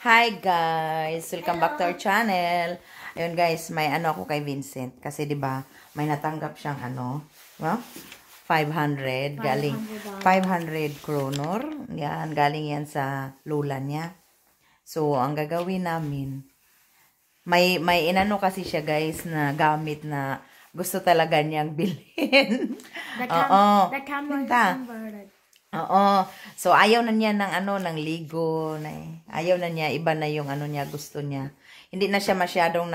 Hi guys! Welcome back to our channel. Ayun guys, may ano ako kay Vincent. Kasi 'di ba may natanggap siyang ano, well, 500. Galing 500 kronor. Yan, galing yan sa lola niya. So, ang gagawin namin, may inano kasi siya guys na gamit na gusto talaga niyang bilhin. The camera is inverted. Oo. So, ayaw na niya ng ano, ng Lego. Ayaw na niya, iba na yung ano niya, gusto niya. Hindi na siya masyadong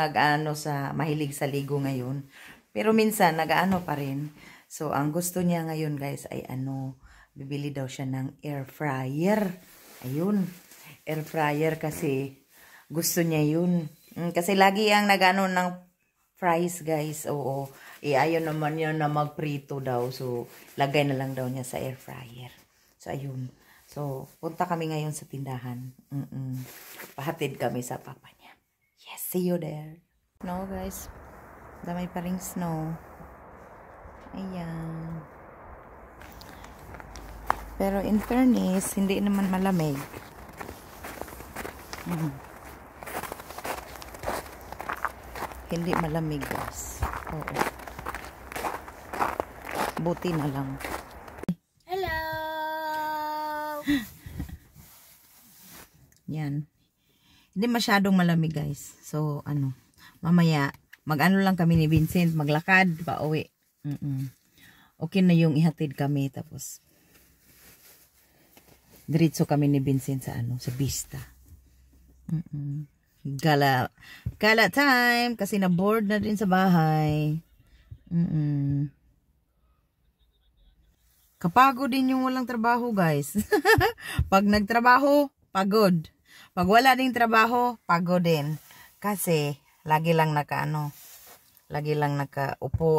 mahilig sa Lego ngayon. Pero minsan, nag-ano pa rin. So, ang gusto niya ngayon, guys, ay ano, bibili daw siya ng air fryer. Ayun. Air fryer kasi gusto niya yun. Kasi lagi ang nag-ano ng fries, guys. Oo. Ayaw naman niya na magprito daw. So, lagay na lang daw niya sa air fryer. So, ayun. So, punta kami ngayon sa tindahan. Pahatid kami sa papa niya. Yes, see you there. Snow, guys. Damay pa ring snow. Ayan. Pero in fairness, hindi naman malamig. Hindi malamig, guys. Oo. Buti na lang. Yan. Hindi masyadong malamig, guys. So, ano, mamaya, mag-ano lang kami ni Vincent, maglakad, pauwi. Okay na yung ihatid kami, tapos, diretso kami ni Vincent sa ano, sa Vista. Gala time, kasi na-bored na din sa bahay. Kapagod din yung walang trabaho, guys. Pag nagtrabaho, pagod. Pag wala ding trabaho, pagod din. Kasi, lagi lang nakaupo,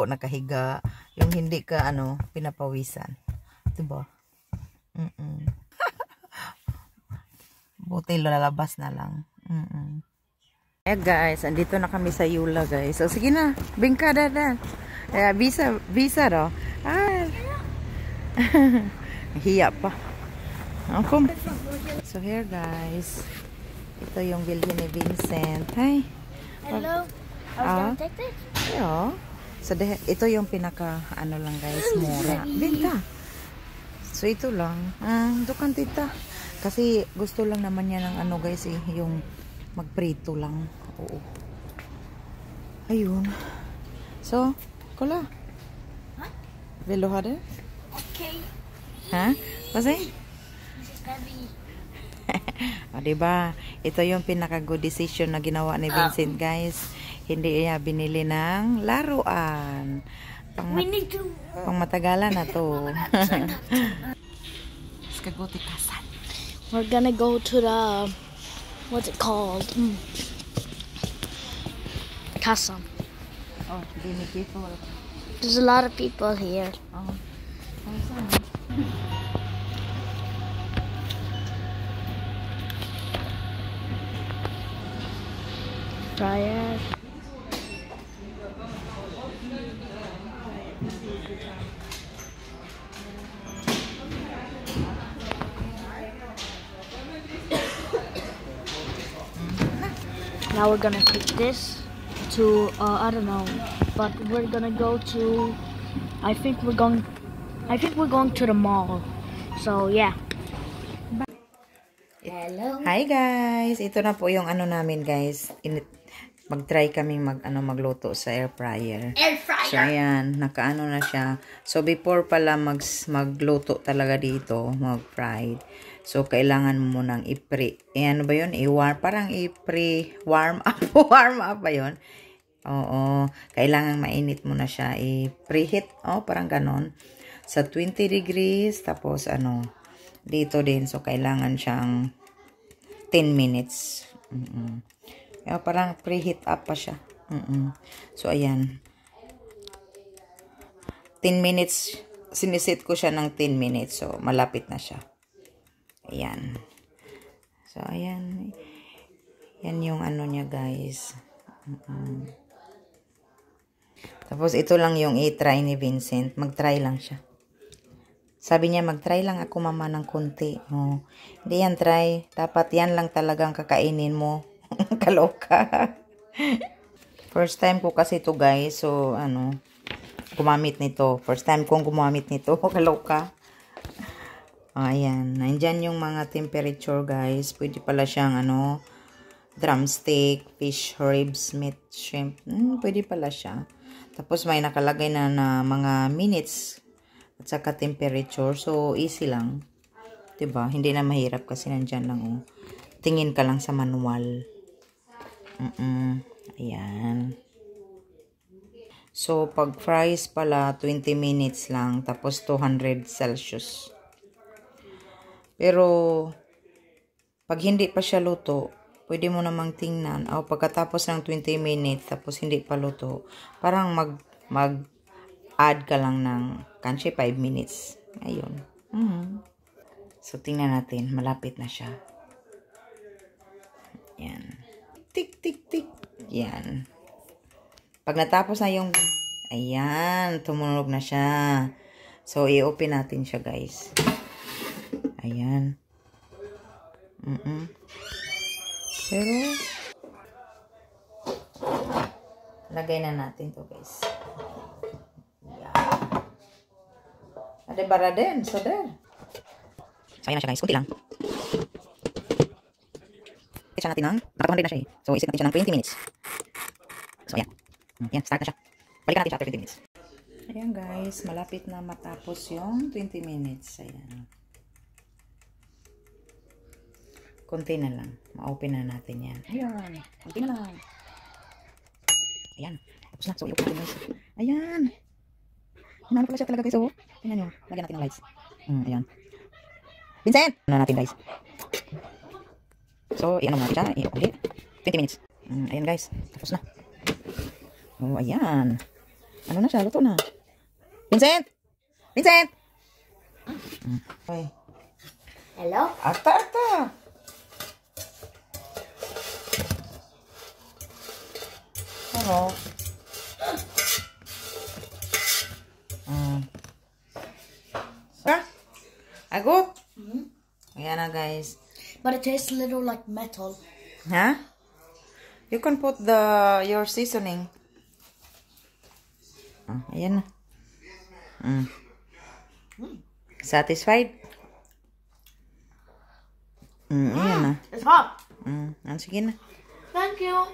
nakahiga. Yung hindi ka, pinapawisan. Diba? Buti lalabas na lang. Guys, andito na kami sa Yula, guys. So, sige na. Bingka, dada. Visa, do. Hiya pa. So, here, guys. Ito yung bilhin ni Vincent. Hi. Hello. I was gonna take this. Yeah. So, ito yung pinaka, lang, guys, mura. Bingka. So, ito lang. Dukan tita. Kasi, gusto lang naman niya ng guys, yung magprito lang. Oo. Ayun. So, kula. Huh? Vill du ha det? Okay. Ha? Vad säger? This is heavy. O, diba? Ito yung pinaka-good decision na ginawa ni Vincent, guys. Hindi niya binili ng laruan. We need to... Pang matagalan na to. We're gonna go to the... What's it called? Kasam. Oh, dini people. There's a lot of people here. Oh. Fryer. Now we're gonna take this to I don't know, but we're gonna go to I think we're going to the mall. So yeah. Hello. Hi guys, ito na po yung namin, guys. Mag-try kaming magluto sa air fryer. Air fryer. So ayan, nakaano na siya. So before pala magluto talaga dito, mag-fried. So kailangan mo munang ano ba 'yun? Parang warm up, warm up ba 'yun? Oo, kailangan mainit mo na siya, preheat, parang ganon. Sa 20 degrees, tapos dito din, so kailangan siyang 10 minutes. Parang preheat up pa siya. So, ayan. 10 minutes. Sinisit ko siya ng 10 minutes. So, malapit na siya. Ayan. So, ayan. Yan yung niya, guys. Tapos, ito lang yung i-try ni Vincent. Mag-try lang siya. Sabi niya, mag-try lang ako mama ng konti. Oh, hindi yan try. Dapat yan lang talagang kakainin mo. Kaloka. First time ko kasi to guys. So, gumamit nito. First time kong gumamit nito. Kaloka. Ayan. Nandyan yung mga temperature guys. Pwede pala siyang drumstick, fish, ribs, meat, shrimp. Pwede pala siya. Tapos may nakalagay na mga minutes at saka temperature. So, easy lang. Diba? Hindi na mahirap kasi nandyan lang. Oh. Tingin ka lang sa manual. Ayan. So, pag fries pala, 20 minutes lang. Tapos, 200 Celsius. Pero, pag hindi pa siya luto, pwede mo namang tingnan. O, pagkatapos ng 20 minutes, tapos hindi pa luto, parang mag-add ka lang ng, kansi 5 minutes. Ayun. So, tingnan natin. Malapit na siya. Yan. Tik, tik, tik. Yan. Pag natapos na yung, ayan, tumunog na siya. So, i-open natin siya, guys. Ayan. Pero, lagay na natin to guys. Ayan. Ada bara din. So, there. So, ayan na siya, guys. Kunti lang. Set natin ng, naka 200 na siya eh. So, iset natin siya ng 20 minutes. So, ayan. Ayan, start na siya. Balikan natin siya after 20 minutes. Ayan, guys. Malapit na matapos yung 20 minutes. Ayan. Kunti na lang. Ma-open na natin yan. Ayan. Kunti na lang. Ayan. Tapos na. So, i-open natin guys. Ayan. Hinano pala siya talaga guys. Oh. Tingnan nyo. Lagyan natin ng lights. Ayan. Vincent! Ano natin guys. So, i-ano natin siya. I-open. 20 minutes. Ayan guys. Tapos na. Oh, ayan. Ano na siya? Luto na. Vincent! Vincent! Okay. Hello? Arta! Hello. Agot? Ayan na guys. But it tastes a little like metal. Huh? You can put your seasoning. Ayan na. Satisfied? Ayan na. It's hot. Sige na. Thank you.